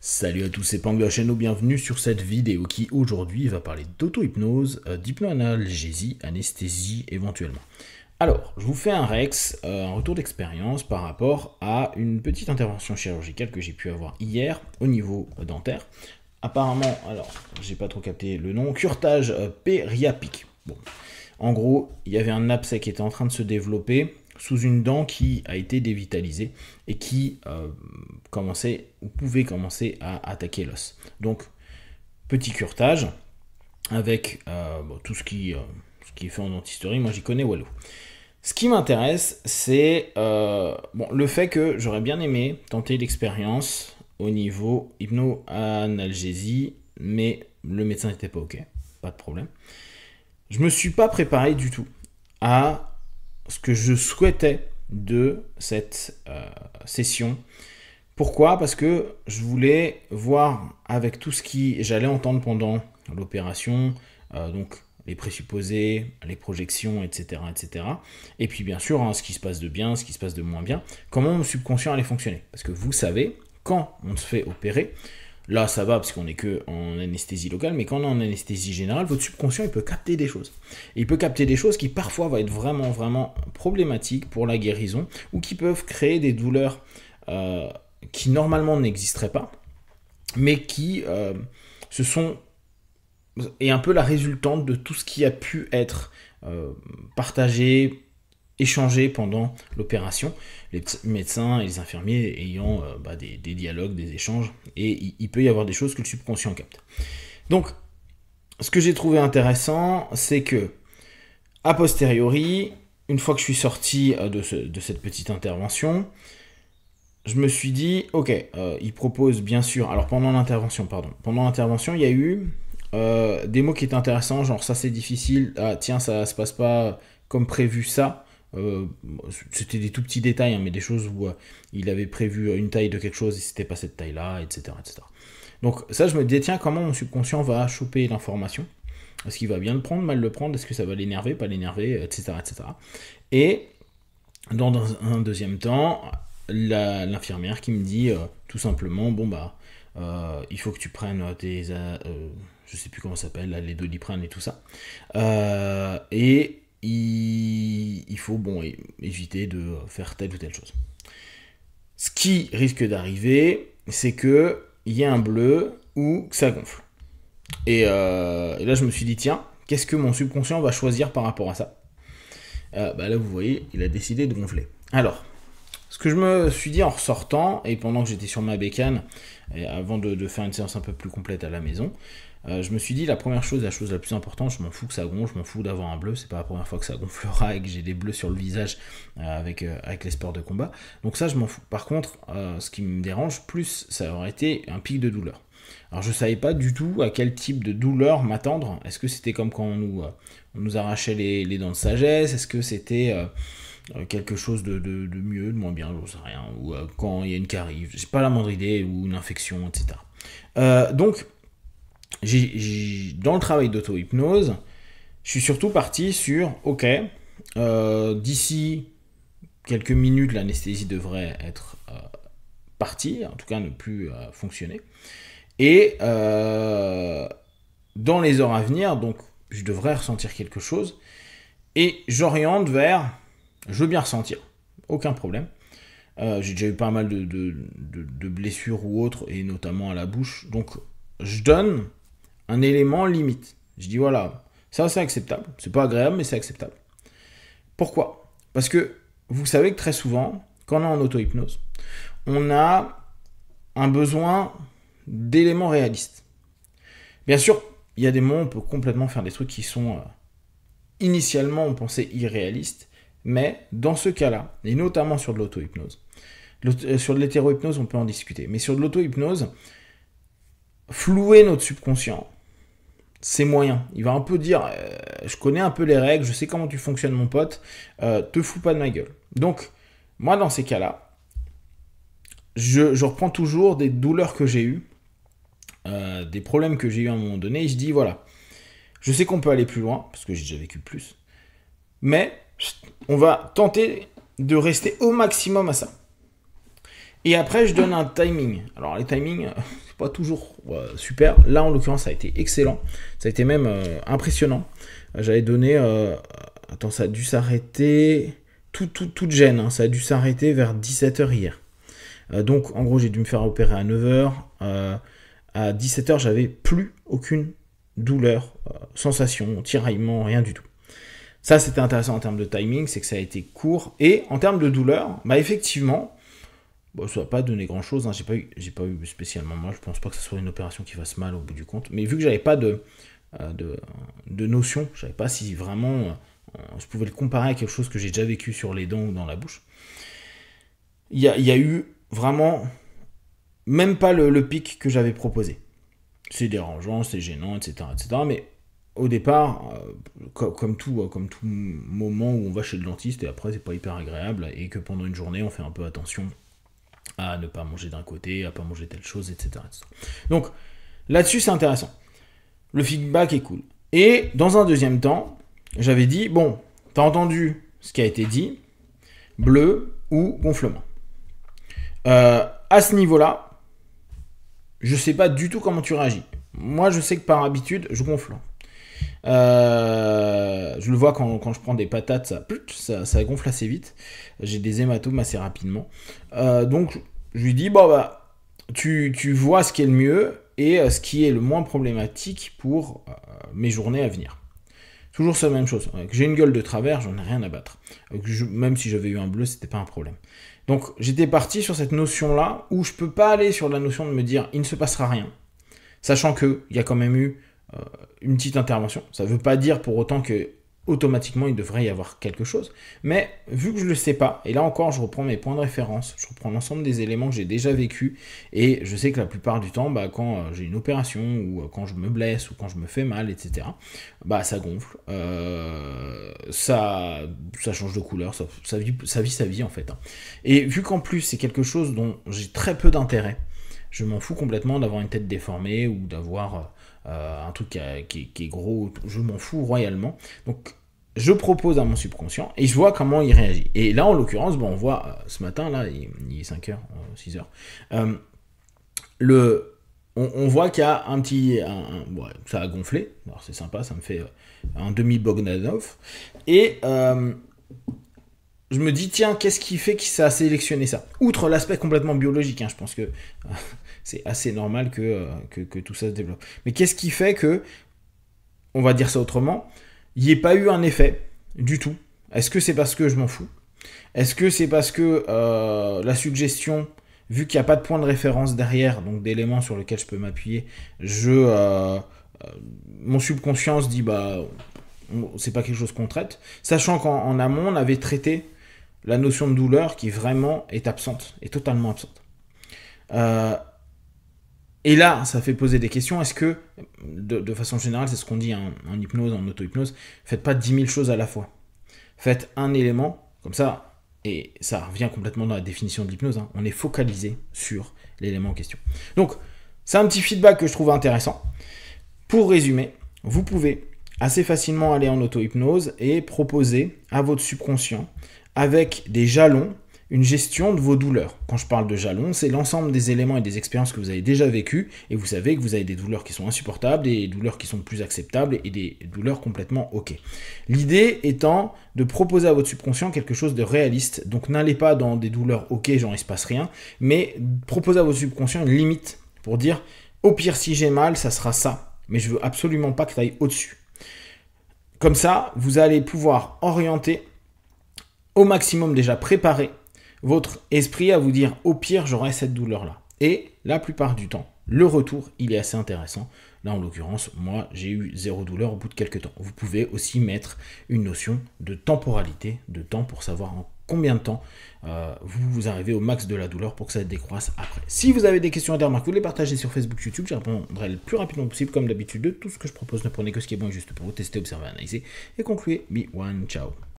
Salut à tous, c'est Pang de la chaîne, bienvenue sur cette vidéo qui aujourd'hui va parler d'auto-hypnose, d'hypnoanalgésie, anesthésie éventuellement. Alors, je vous fais un Rex, un retour d'expérience par rapport à une petite intervention chirurgicale que j'ai pu avoir hier au niveau dentaire. Apparemment, alors, j'ai pas trop capté le nom, curetage périapique. Bon, en gros, il y avait un abcès qui était en train de se développer sous une dent qui a été dévitalisée et qui commençait ou pouvait commencer à attaquer l'os. Donc, petit curetage avec tout ce qui est fait en dentisterie. Moi, j'y connais Wallo. Ce qui m'intéresse, c'est le fait que j'aurais bien aimé tenter l'expérience au niveau hypnoanalgésie, mais le médecin n'était pas OK, pas de problème. Je me suis pas préparé du tout à ce que je souhaitais de cette session. Pourquoi ? Parce que je voulais voir avec tout ce qui j'allais entendre pendant l'opération, donc les présupposés, les projections, etc., etc. Et puis bien sûr, ce qui se passe de bien, ce qui se passe de moins bien, comment mon subconscient allait fonctionner. Parce que vous savez, quand on se fait opérer, là, ça va parce qu'on n'est que en anesthésie locale, mais quand on est en anesthésie générale, votre subconscient, il peut capter des choses. Et il peut capter des choses qui parfois vont être vraiment, vraiment problématiques pour la guérison ou qui peuvent créer des douleurs qui normalement n'existeraient pas, mais qui est un peu la résultante de tout ce qui a pu être partagé, échanger pendant l'opération, les médecins et les infirmiers ayant des dialogues, des échanges, et il peut y avoir des choses que le subconscient capte. Donc, ce que j'ai trouvé intéressant, c'est que, a posteriori, une fois que je suis sorti de cette petite intervention, je me suis dit, ok, il propose bien sûr, alors pendant l'intervention, il y a eu des mots qui étaient intéressants, genre ça c'est difficile, ah tiens ça se passe pas comme prévu ça. C'était des tout petits détails, hein, mais des choses où il avait prévu une taille de quelque chose et c'était pas cette taille là, etc., etc. Donc ça je me disais, tiens, comment mon subconscient va choper l'information, est-ce qu'il va bien le prendre, mal le prendre, est-ce que ça va l'énerver, pas l'énerver, etc., etc. Et dans un deuxième temps, l'infirmière qui me dit tout simplement, il faut que tu prennes tes je sais plus comment ça s'appelle, les Doliprane et tout ça, et il faut éviter de faire telle ou telle chose. Ce qui risque d'arriver, c'est que il y a un bleu ou que ça gonfle. Et là, je me suis dit, tiens, qu'est-ce que mon subconscient va choisir par rapport à ça ? Là, vous voyez, il a décidé de gonfler. Alors, ce que je me suis dit en ressortant, et pendant que j'étais sur ma bécane, et avant de faire une séance un peu plus complète à la maison, je me suis dit, la chose la plus importante, je m'en fous que ça gonfle, je m'en fous d'avoir un bleu, c'est pas la première fois que ça gonflera et que j'ai des bleus sur le visage avec les sports de combat, donc ça je m'en fous. Par contre, ce qui me dérange plus, ça aurait été un pic de douleur. Alors je savais pas du tout à quel type de douleur m'attendre. Est-ce que c'était comme quand on nous arrachait les dents de sagesse ? Est-ce que c'était quelque chose de mieux, de moins bien, je sais rien, ou quand il y a une carie, j'ai pas la moindre idée, ou une infection, etc. Donc, dans le travail d'auto-hypnose, je suis surtout parti sur, ok, d'ici quelques minutes, l'anesthésie devrait être partie, en tout cas ne plus fonctionner, et dans les heures à venir, donc je devrais ressentir quelque chose, et j'oriente vers... Je veux bien ressentir, aucun problème. J'ai déjà eu pas mal de blessures ou autres, et notamment à la bouche. Donc, je donne un élément limite. Je dis, voilà, ça c'est acceptable. C'est pas agréable, mais c'est acceptable. Pourquoi ? Parce que vous savez que très souvent, quand on est en auto-hypnose, on a un besoin d'éléments réalistes. Bien sûr, il y a des moments où on peut complètement faire des trucs qui sont initialement, on pensait irréalistes. Mais dans ce cas-là, et notamment sur de l'auto-hypnose, sur de l'hétéro-hypnose, on peut en discuter, mais sur de l'auto-hypnose, flouer notre subconscient, c'est moyen. Il va un peu dire, je connais un peu les règles, je sais comment tu fonctionnes mon pote, te fous pas de ma gueule. Donc, moi dans ces cas-là, je reprends toujours des douleurs que j'ai eues, des problèmes que j'ai eu à un moment donné, et je dis, voilà, je sais qu'on peut aller plus loin, parce que j'ai déjà vécu plus, mais on va tenter de rester au maximum à ça. Et après, je donne un timing. Alors, les timings, c'est pas toujours super. Là, en l'occurrence, ça a été excellent. Ça a été même impressionnant. J'avais donné... attends, ça a dû s'arrêter... Toute gêne, hein, ça a dû s'arrêter vers 17h hier. Donc, en gros, j'ai dû me faire opérer à 9h. À 17h, j'avais plus aucune douleur, sensation, tiraillement, rien du tout. Ça, c'était intéressant en termes de timing, c'est que ça a été court. Et en termes de douleur, bah effectivement, bon, ça n'a pas donné grand-chose. Hein, j'ai pas eu spécialement mal. Je pense pas que ce soit une opération qui fasse mal au bout du compte. Mais vu que j'avais pas de notion, je savais pas si vraiment je pouvais le comparer à quelque chose que j'ai déjà vécu sur les dents ou dans la bouche. Il y a eu vraiment même pas le pic que j'avais proposé. C'est dérangeant, c'est gênant, etc., etc. Mais au départ, comme tout moment où on va chez le dentiste et après c'est pas hyper agréable et que pendant une journée on fait un peu attention à ne pas manger d'un côté, à pas manger telle chose, etc., etc. Donc là-dessus c'est intéressant. Le feedback est cool. Et dans un deuxième temps, j'avais dit, bon, t'as entendu ce qui a été dit, bleu ou gonflement. À ce niveau-là, je sais pas du tout comment tu réagis. Moi, je sais que par habitude, je gonfle. Je le vois quand je prends des patates, ça gonfle assez vite. J'ai des hématomes assez rapidement. Donc, je lui dis, bon, bah, tu vois ce qui est le mieux et ce qui est le moins problématique pour mes journées à venir. Toujours la même chose. J'ai une gueule de travers, j'en ai rien à battre. Même si j'avais eu un bleu, c'était pas un problème. Donc j'étais parti sur cette notion-là où je peux pas aller sur la notion de me dire il ne se passera rien, sachant qu'il y a quand même eu une petite intervention. Ça ne veut pas dire pour autant que automatiquement il devrait y avoir quelque chose. Mais vu que je ne le sais pas, et là encore je reprends mes points de référence, je reprends l'ensemble des éléments que j'ai déjà vécu, et je sais que la plupart du temps, bah, quand j'ai une opération, ou quand je me blesse, ou quand je me fais mal, etc., bah, ça gonfle, ça change de couleur, ça vit sa vie en fait. Et vu qu'en plus c'est quelque chose dont j'ai très peu d'intérêt, je m'en fous complètement d'avoir une tête déformée, ou d'avoir... un truc qui est gros, je m'en fous royalement. Donc je propose à mon subconscient et je vois comment il réagit. Et là en l'occurrence, bon, on voit ce matin, là il est 5h, 6h, on voit qu'il y a un petit... ouais, ça a gonflé, alors c'est sympa, ça me fait un demi-Bogdanov. Et je me dis, tiens, qu'est-ce qui fait qu'il a sélectionné ça? Outre l'aspect complètement biologique, hein, je pense que c'est assez normal que tout ça se développe. Mais qu'est-ce qui fait que, on va dire ça autrement, il n'y ait pas eu un effet du tout? Est-ce que c'est parce que je m'en fous? Est-ce que c'est parce que la suggestion, vu qu'il n'y a pas de point de référence derrière, donc d'éléments sur lesquels je peux m'appuyer, mon subconscient se dit, bah, c'est pas quelque chose qu'on traite, sachant qu'en amont, on avait traité la notion de douleur qui vraiment est absente, est totalement absente. Et là, ça fait poser des questions. Est-ce que, de façon générale, c'est ce qu'on dit en hypnose, en auto-hypnose, faites pas 10 000 choses à la fois. Faites un élément, comme ça, et ça revient complètement dans la définition de l'hypnose, hein, on est focalisé sur l'élément en question. Donc, c'est un petit feedback que je trouve intéressant. Pour résumer, vous pouvez assez facilement aller en auto-hypnose et proposer à votre subconscient, avec des jalons, une gestion de vos douleurs. Quand je parle de jalons, c'est l'ensemble des éléments et des expériences que vous avez déjà vécues, et vous savez que vous avez des douleurs qui sont insupportables, des douleurs qui sont plus acceptables, et des douleurs complètement ok. L'idée étant de proposer à votre subconscient quelque chose de réaliste, donc n'allez pas dans des douleurs ok, genre il se passe rien, mais proposez à votre subconscient une limite, pour dire, au pire si j'ai mal, ça sera ça, mais je veux absolument pas que tu ailles au-dessus. Comme ça, vous allez pouvoir orienter au maximum, déjà préparer votre esprit à vous dire au pire j'aurai cette douleur là, et la plupart du temps le retour il est assez intéressant. Là en l'occurrence moi j'ai eu 0 douleur au bout de quelques temps. Vous pouvez aussi mettre une notion de temporalité, de temps, pour savoir en combien de temps vous arrivez au max de la douleur pour que ça décroisse après. Si vous avez des questions et des remarques, vous les partagez sur Facebook, YouTube, je répondrai le plus rapidement possible comme d'habitude de tout ce que je propose. Ne prenez que ce qui est bon et juste pour vous, tester, observer, analyser et concluez. Be one, ciao.